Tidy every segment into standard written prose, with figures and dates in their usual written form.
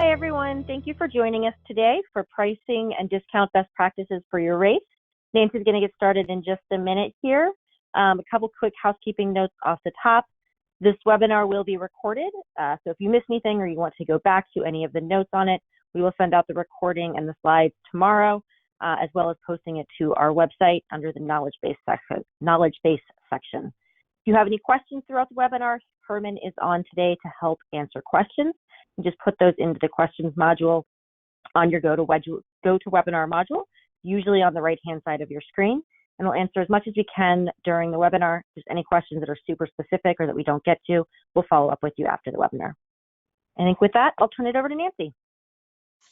Hi, everyone. Thank you for joining us today for pricing and discount best practices for your race. Nancy's going to get started in just a minute here. A couple quick housekeeping notes off the top. This webinar will be recorded, so if you miss anything or you want to go back to any of the notes on it, we will send out the recording and the slides tomorrow, as well as posting it to our website under the knowledge base section. If you have any questions throughout the webinar, Herman is on today to help answer questions. And just put those into the questions module on your GoToWebinar module, usually on the right-hand side of your screen. And we'll answer as much as we can during the webinar. If there's any questions that are super specific or that we don't get to, we'll follow up with you after the webinar. I think with that, I'll turn it over to Nancy.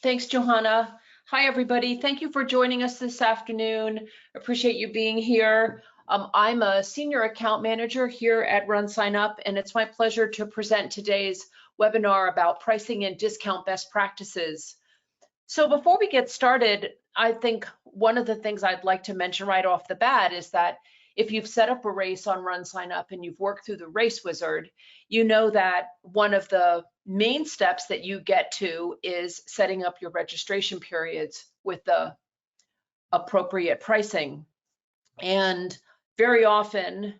Thanks, Johanna. Hi, everybody. Thank you for joining us this afternoon. Appreciate you being here. I'm a senior account manager here at RunSignup, and it's my pleasure to present today's webinar about pricing and discount best practices. So before we get started, I think one of the things I'd like to mention right off the bat is that if you've set up a race on RunSignup and you've worked through the race wizard, you know that one of the main steps that you get to is setting up your registration periods with the appropriate pricing. And very often,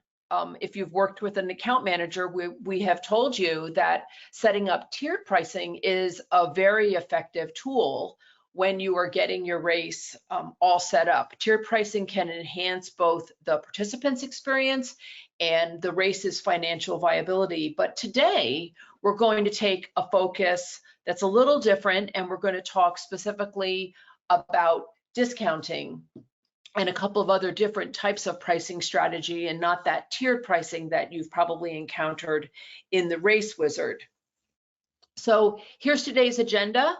if you've worked with an account manager, we have told you that setting up tiered pricing is a very effective tool when you are getting your race all set up. Tiered pricing can enhance both the participant's experience and the race's financial viability. But today, we're going to take a focus that's a little different, and we're going to talk specifically about discounting and a couple of other different types of pricing strategy, and not that tiered pricing that you've probably encountered in the race wizard. So here's today's agenda.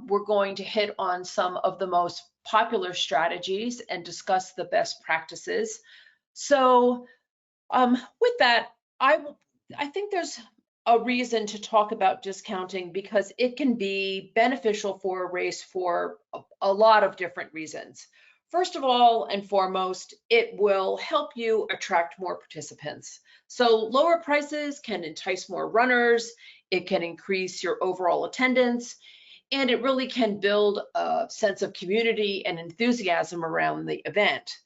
We're going to hit on some of the most popular strategies and discuss the best practices. So with that, I think there's a reason to talk about discounting because it can be beneficial for a race for a lot of different reasons. First of all and foremost, it will help you attract more participants. So lower prices can entice more runners, it can increase your overall attendance, and it really can build a sense of community and enthusiasm around the event.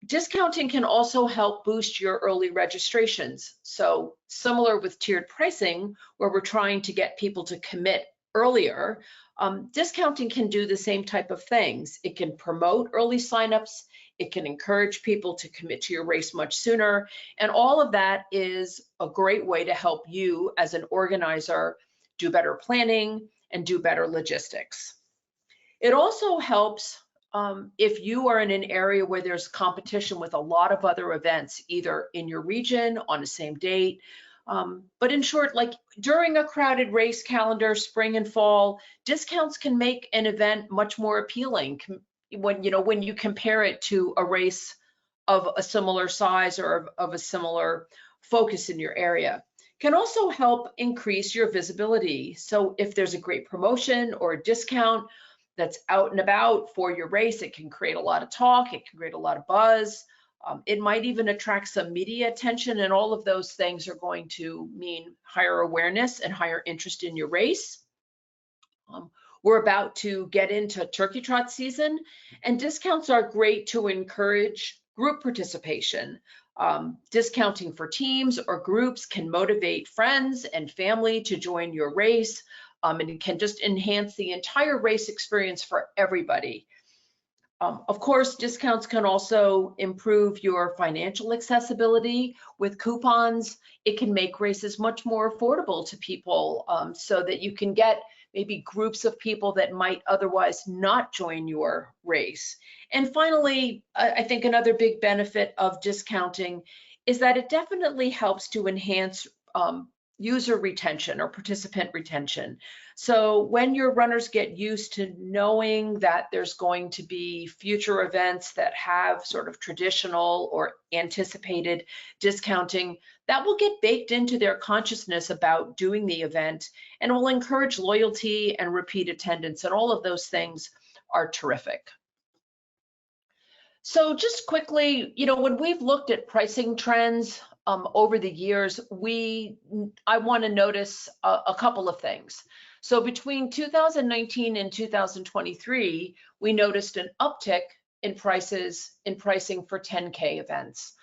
Discounting can also help boost your early registrations. So similar with tiered pricing, where we're trying to get people to commit earlier, discounting can do the same type of things. It can promote early signups, it can encourage people to commit to your race much sooner, and all of that is a great way to help you as an organizer do better planning and do better logistics. It also helps if you are in an area where there's competition with a lot of other events, either in your region on the same date, but in short, like during a crowded race calendar, spring and fall, discounts can make an event much more appealing when you compare it to a race of a similar size or of a similar focus in your area. Can also help increase your visibility. So if there's a great promotion or a discount that's out and about for your race, it can create a lot of talk, it can create a lot of buzz. It might even attract some media attention, and all of those things are going to mean higher awareness and higher interest in your race. We're about to get into turkey trot season, and discounts are great to encourage group participation. Discounting for teams or groups can motivate friends and family to join your race, and it can just enhance the entire race experience for everybody. Of course, discounts can also improve your financial accessibility with coupons. It can make races much more affordable to people so that you can get maybe groups of people that might otherwise not join your race. And finally, I think another big benefit of discounting is that it definitely helps to enhance user retention or participant retention. So when your runners get used to knowing that there's going to be future events that have sort of traditional or anticipated discounting, that will get baked into their consciousness about doing the event, and will encourage loyalty and repeat attendance, and all of those things are terrific. So just quickly, when we've looked at pricing trends over the years, I want to notice a couple of things. So between 2019 and 2023, we noticed an uptick in pricing for 10K events.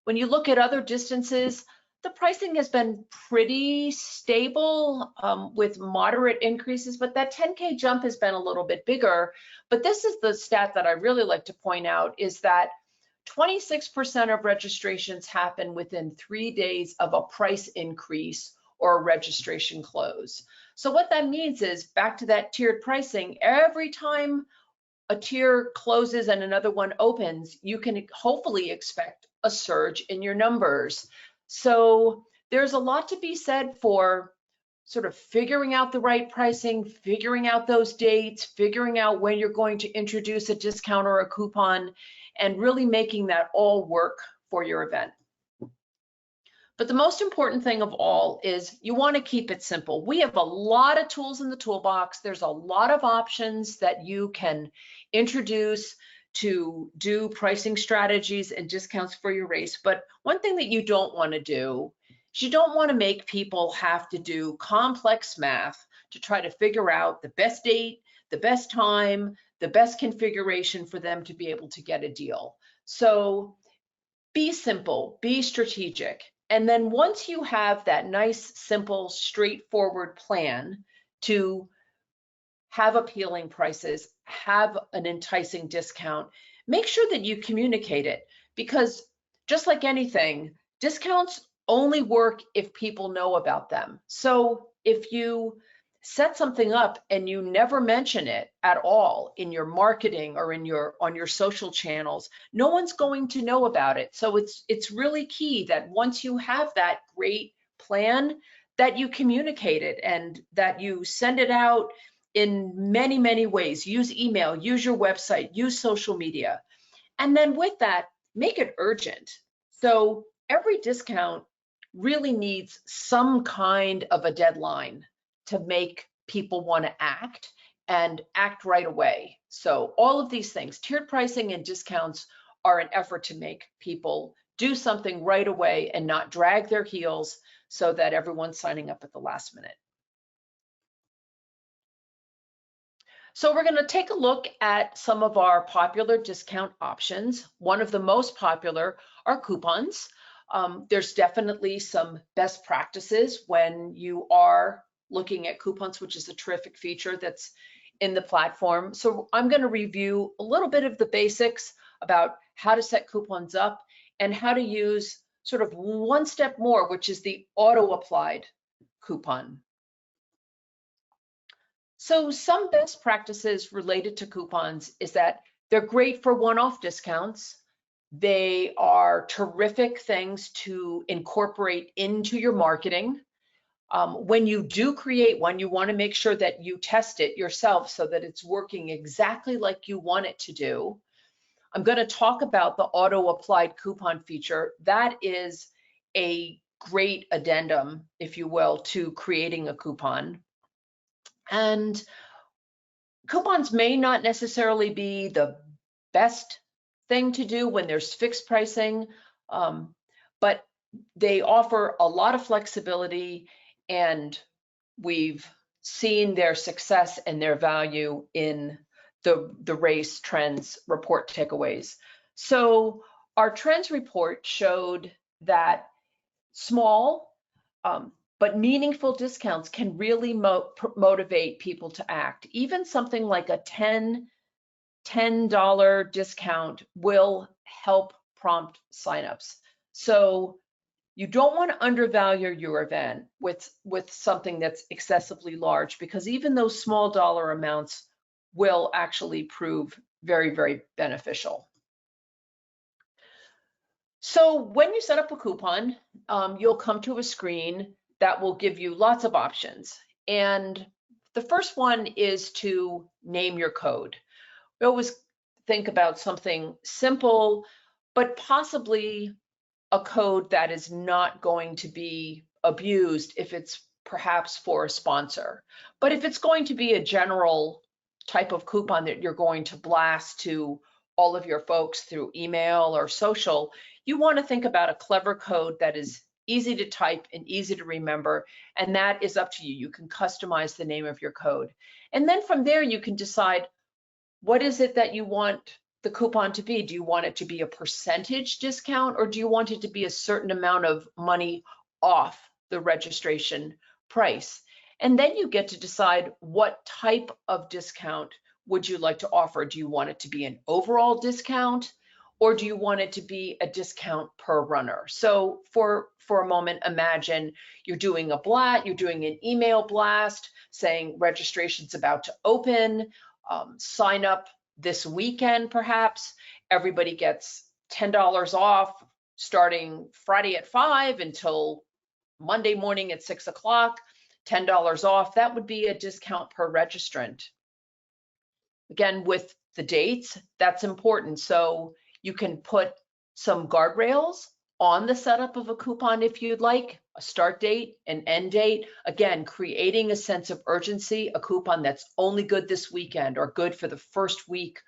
When you look at other distances, the pricing has been pretty stable with moderate increases, but that 10K jump has been a little bit bigger. But this is the stat that I really like to point out, is that 26% of registrations happen within 3 days of a price increase or a registration close. So what that means is, back to that tiered pricing, every time a tier closes and another one opens, you can hopefully expect a surge in your numbers. So there's a lot to be said for sort of figuring out the right pricing, figuring out those dates, figuring out when you're going to introduce a discount or a coupon, and really making that all work for your event. But the most important thing of all is you want to keep it simple. We have a lot of tools in the toolbox. There's a lot of options that you can introduce to do pricing strategies and discounts for your race. But one thing that you don't want to do is you don't want to make people have to do complex math to try to figure out the best date, the best time, the best configuration for them to be able to get a deal. So be simple, be strategic. And then once you have that nice, simple, straightforward plan to have appealing prices, have an enticing discount, make sure that you communicate it, because just like anything, discounts only work if people know about them. So if you set something up and you never mention it at all in your marketing or on your social channels, no one's going to know about it. So it's really key that once you have that great plan, that you communicate it and that you send it out in many, many ways. Use email, use your website, use social media. And then with that, make it urgent. So every discount really needs some kind of a deadline to make people want to act and act right away. So all of these things, tiered pricing and discounts, are an effort to make people do something right away and not drag their heels so that everyone's signing up at the last minute. So we're going to take a look at some of our popular discount options. One of the most popular are coupons. There's definitely some best practices when you are looking at coupons, which is a terrific feature that's in the platform. So I'm going to review a little bit of the basics about how to set coupons up and how to use sort of one step more, which is the auto-applied coupon. So some best practices related to coupons is that they're great for one-off discounts. They are terrific things to incorporate into your marketing. When you do create one, you want to make sure that you test it yourself so that it's working exactly like you want it to do. I'm going to talk about the auto-applied coupon feature. That is a great addendum, if you will, to creating a coupon. And coupons may not necessarily be the best thing to do when there's fixed pricing, but they offer a lot of flexibility, and we've seen their success and their value in the race trends report takeaways. So our trends report showed that small but meaningful discounts can really motivate people to act. Even something like a $10 discount will help prompt signups. So you don't want to undervalue your event with something that's excessively large, because even those small dollar amounts will actually prove very, very beneficial. So when you set up a coupon, you'll come to a screen that will give you lots of options. And the first one is to name your code. We always think about something simple, but possibly a code that is not going to be abused if it's perhaps for a sponsor. But if it's going to be a general type of coupon that you're going to blast to all of your folks through email or social, you want to think about a clever code that is easy to type and easy to remember, and that is up to you. You can customize the name of your code. And then from there, you can decide what is it that you want the coupon to be. Do you want it to be a percentage discount, or do you want it to be a certain amount of money off the registration price? And then you get to decide what type of discount would you like to offer. Do you want it to be an overall discount, or do you want it to be a discount per runner? So for a moment, imagine you're doing a blast, you're doing an email blast saying registration's about to open, sign up this weekend perhaps. Everybody gets $10 off starting Friday at 5 until Monday morning at 6 o'clock, $10 off. That would be a discount per registrant. Again, with the dates, that's important. So you can put some guardrails on the setup of a coupon if you'd like, a start date, an end date. Again, creating a sense of urgency, a coupon that's only good this weekend or good for the first week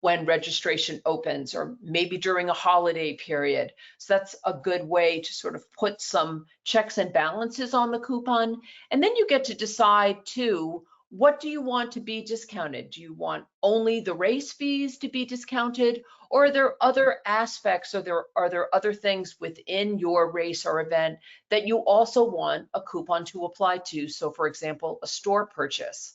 when registration opens, or maybe during a holiday period. So that's a good way to sort of put some checks and balances on the coupon. And then you get to decide too, what do you want to be discounted? Do you want only the race fees to be discounted, or are there other aspects, or are there other things within your race or event that you also want a coupon to apply to? So for example, a store purchase.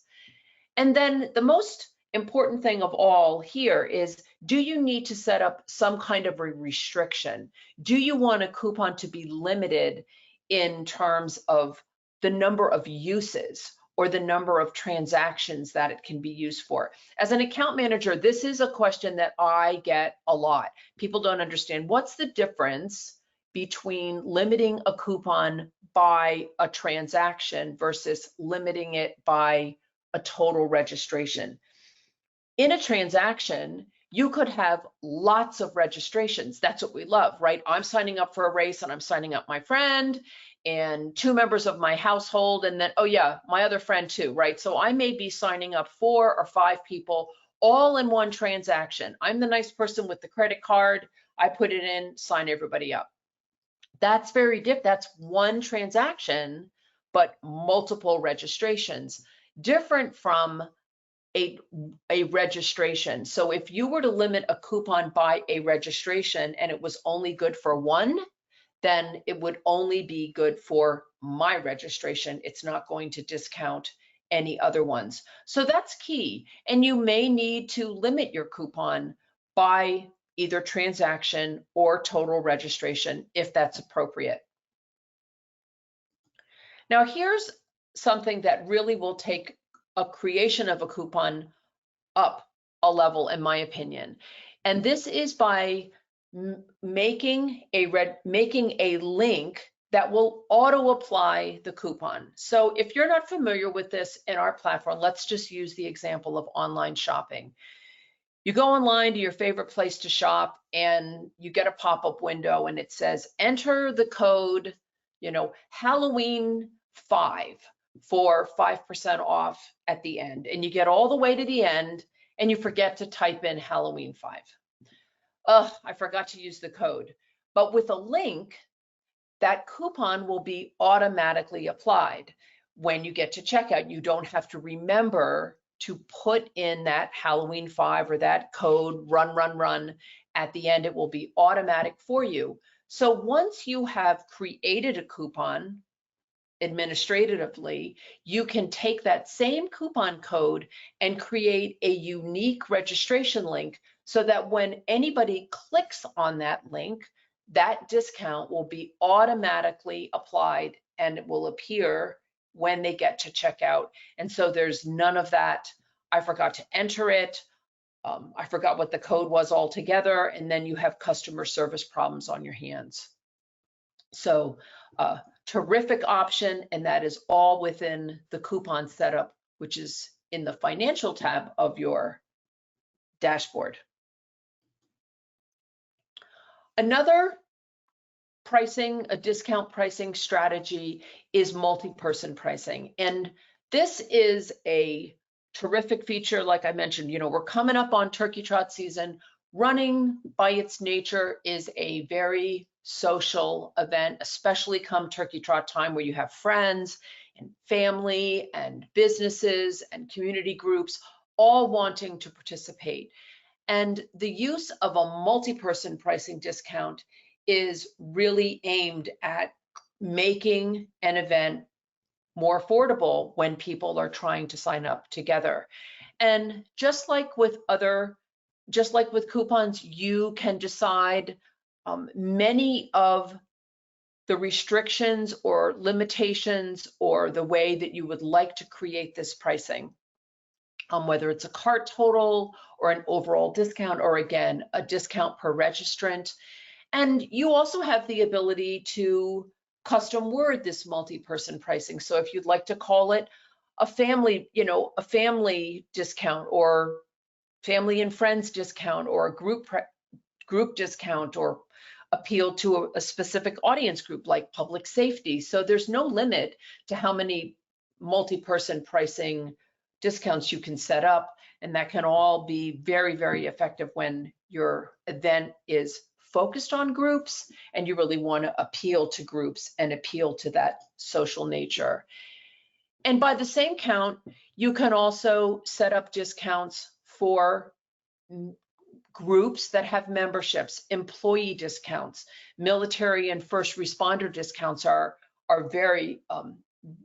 And then the most important thing of all here is, do you need to set up some kind of a restriction? Do you want a coupon to be limited in terms of the number of uses or the number of transactions that it can be used for? As an account manager, this is a question that I get a lot. People don't understand what's the difference between limiting a coupon by a transaction versus limiting it by a total registration. In a transaction, you could have lots of registrations. That's what we love, right? I'm signing up for a race and I'm signing up my friend and 2 members of my household, and then, oh yeah, my other friend too, right? So I may be signing up 4 or 5 people all in one transaction. I'm the nice person with the credit card. I put it in, sign everybody up. That's very different. That's one transaction, but multiple registrations. Different from a registration. So if you were to limit a coupon by a registration and it was only good for one, then it would only be good for my registration. It's not going to discount any other ones. So that's key. And you may need to limit your coupon by either transaction or total registration if that's appropriate. Now here's something that really will take a creation of a coupon up a level, in my opinion. And this is by making a link that will auto apply the coupon. So if you're not familiar with this in our platform, let's just use the example of online shopping. You go online to your favorite place to shop and you get a pop-up window and it says, enter the code, Halloween 5 for 5% off at the end. And you get all the way to the end and you forget to type in Halloween 5. I forgot to use the code. But with a link, that coupon will be automatically applied. When you get to checkout, you don't have to remember to put in that Halloween 5 or that code, run at the end. It will be automatic for you. So once you have created a coupon administratively, you can take that same coupon code and create a unique registration link so that when anybody clicks on that link, that discount will be automatically applied and it will appear when they get to checkout. And so there's none of that, I forgot to enter it, I forgot what the code was altogether, and then you have customer service problems on your hands. So terrific option, and that is all within the coupon setup, which is in the financial tab of your dashboard. Another a discount pricing strategy is multi-person pricing. And this is a terrific feature. Like I mentioned, we're coming up on turkey trot season. running by its nature is a very social event, especially come turkey trot time where you have friends and family and businesses and community groups all wanting to participate. And the use of a multi-person pricing discount is really aimed at making an event more affordable when people are trying to sign up together. And just like with coupons, you can decide many of the restrictions or limitations or the way that you would like to create this pricing, whether it's a cart total or an overall discount, or again, a discount per registrant. And you also have the ability to custom word this multi-person pricing. So if you'd like to call it a family, a family discount, or family and friends discount, or a group discount, or appeal to a specific audience group like public safety. So there's no limit to how many multi-person pricing discounts you can set up, and that can all be very, very effective when your event is focused on groups and you really want to appeal to groups and appeal to that social nature. And by the same count, you can also set up discounts for groups that have memberships, employee discounts, military and first responder discounts are very,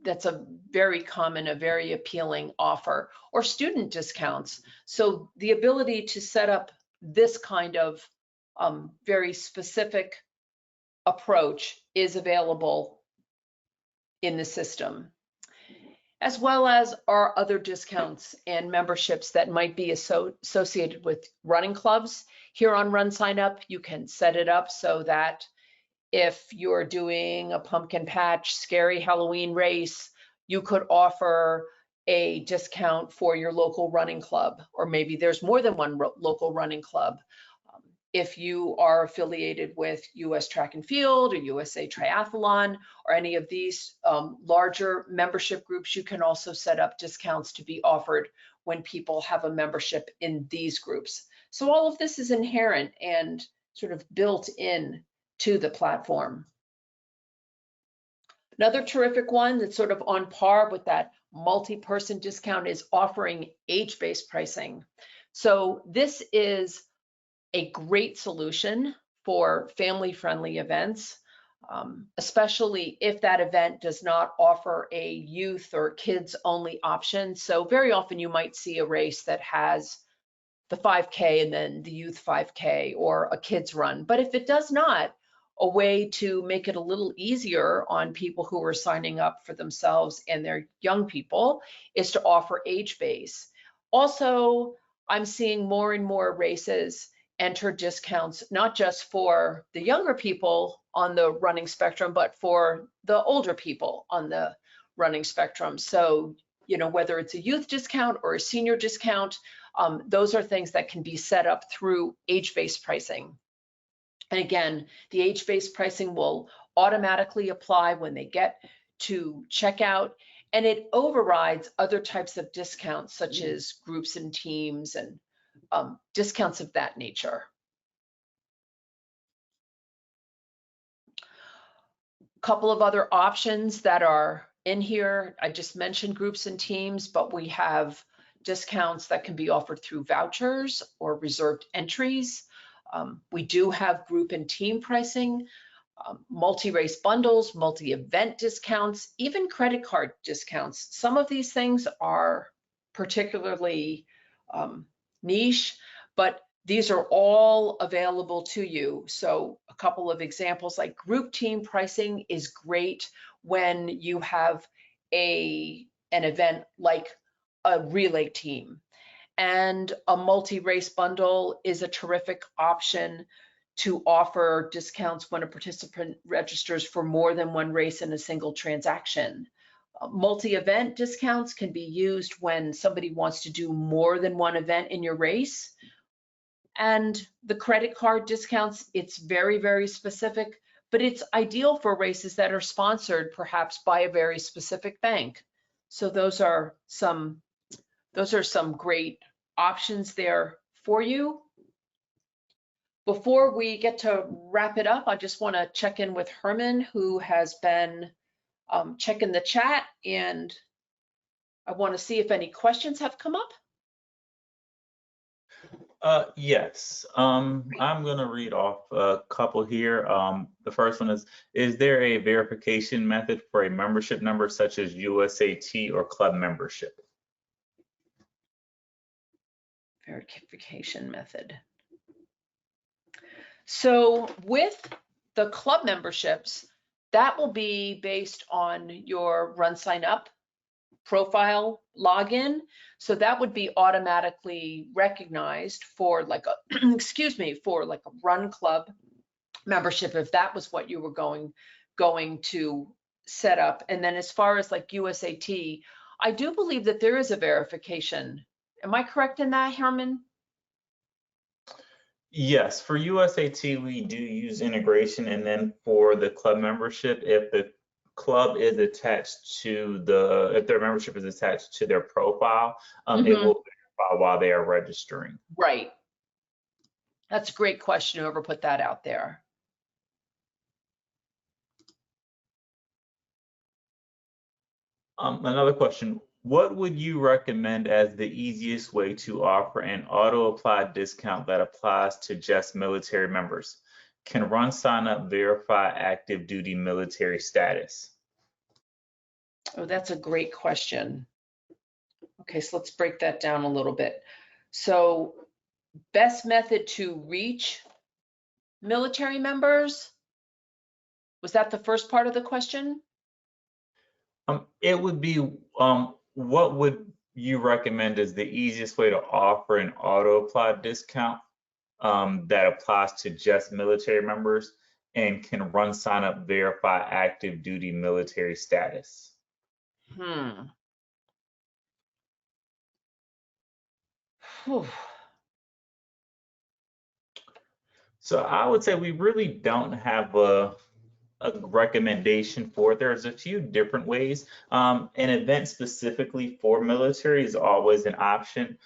that's a very common, a very appealing offer, or student discounts. So the ability to set up this kind of very specific approach is available in the system, as well as our other discounts and memberships that might be associated with running clubs. Here on RunSignup, you can set it up so that if you're doing a pumpkin patch scary Halloween race, you could offer a discount for your local running club, or maybe there's more than one local running club. If you are affiliated with US Track and Field or USA Triathlon or any of these larger membership groups, you can also set up discounts to be offered when people have a membership in these groups. So all of this is inherent and sort of built in to the platform. Another terrific one that's sort of on par with that multi-person discount is offering age-based pricing. So this is a great solution for family-friendly events, especially if that event does not offer a youth or kids-only option. So very often you might see a race that has the 5K and then the youth 5K or a kids run. But if it does not, a way to make it a little easier on people who are signing up for themselves and their young people is to offer age-based. Also, I'm seeing more and more races enter discounts, not just for the younger people on the running spectrum, but for the older people on the running spectrum. So, whether it's a youth discount or a senior discount, those are things that can be set up through age-based pricing. And again, the age-based pricing will automatically apply when they get to checkout, and it overrides other types of discounts, such as groups and teams and discounts of that nature. A couple of other options that are in here. I just mentioned groups and teams, but we have discounts that can be offered through vouchers or reserved entries. We do have group and team pricing, multi-race bundles, multi-event discounts, even credit card discounts. Some of these things are particularly niche, but these are all available to you. So a couple of examples, like group team pricing is great when you have an event like a relay team. And a multi-race bundle is a terrific option to offer discounts when a participant registers for more than one race in a single transaction. Multi-event discounts can be used when somebody wants to do more than one event in your race. And the credit card discounts, it's very, very specific, but it's ideal for races that are sponsored perhaps by a very specific bank. So those are some great options there for you. Before we get to wrap it up, I just want to check in with Herman, who has been checking the chat, and I want to see if any questions have come up. Yes, I'm gonna read off a couple here. The first one is there a verification method for a membership number such as USAT or club membership? Verification method. So with the club memberships, that will be based on your RunSignup profile login. So that would be automatically recognized for like a, excuse me, for like a Run Club membership, if that was what you were going to set up. And then as far as like USAT, I do believe that there is a verification. Am I correct in that, Herman? Yes, for USAT, we do use integration, and then for the club membership, if the club is attached to if their membership is attached to their profile, it will verify while they are registering. Right. That's a great question. Whoever put that out there. Another question. What would you recommend as the easiest way to offer an auto-applied discount that applies to just military members? Can RunSignup verify active duty military status? Oh, that's a great question. Okay, so let's break that down a little bit. So best method to reach military members? Was that the first part of the question? It would be, what would you recommend as the easiest way to offer an auto-applied discount that applies to just military members, and can RunSignup verify active duty military status? So I would say we really don't have a recommendation for it. There's a few different ways. An event specifically for military is always an option.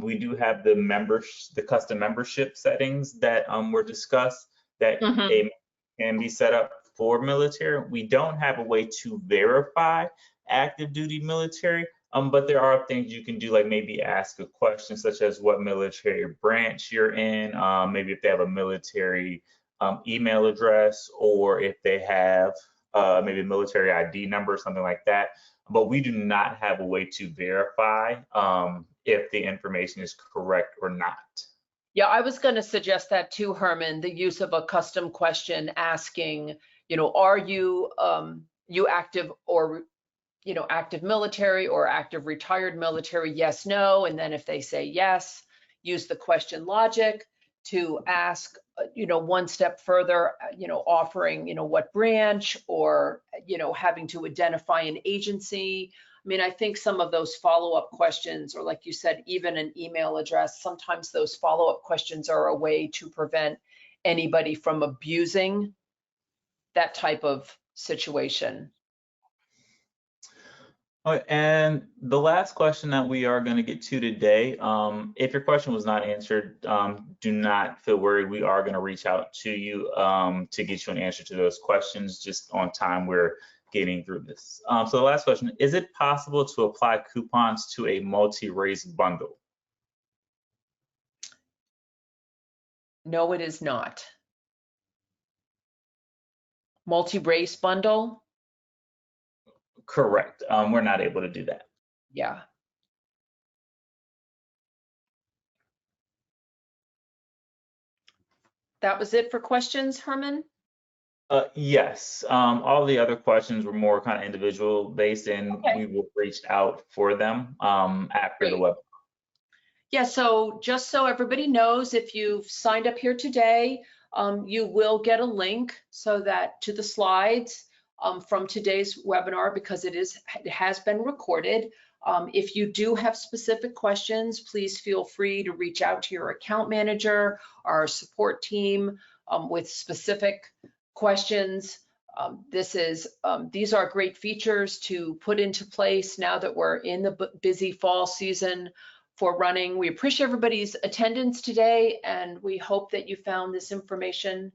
We do have the custom membership settings that were discussed that can be set up for military. We don't have a way to verify active duty military, but there are things you can do, like maybe ask a question such as what military branch you're in, maybe if they have a military email address, or if they have maybe a military ID number or something like that. But we do not have a way to verify if the information is correct or not. Yeah, I was going to suggest that too, Herman, the use of a custom question asking, are you active or, active military or active retired military? Yes, no. And then if they say yes, use the question logic to ask, one step further, offering, what branch, or, having to identify an agency. I mean, I think some of those follow-up questions, or like you said, even an email address, sometimes those follow-up questions are a way to prevent anybody from abusing that type of situation. All right, and the last question that we are going to get to today, if your question was not answered, do not feel worried. We are going to reach out to you to get you an answer to those questions. Just on time, we're getting through this. So the last question, is it possible to apply coupons to a multi-race bundle? No, it is not. Multi-race bundle? Correct. We're not able to do that. Yeah. That was it for questions, Herman? Yes. All the other questions were more kind of individual based, and we will reach out for them after the webinar. Yeah, so just so everybody knows, if you've signed up here today, you will get a link to the slides from today's webinar, because it has been recorded. If you do have specific questions, please feel free to reach out to your account manager, our support team with specific questions. These are great features to put into place now that we're in the busy fall season for running. We appreciate everybody's attendance today, and we hope that you found this information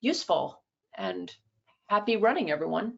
useful. And happy running, everyone.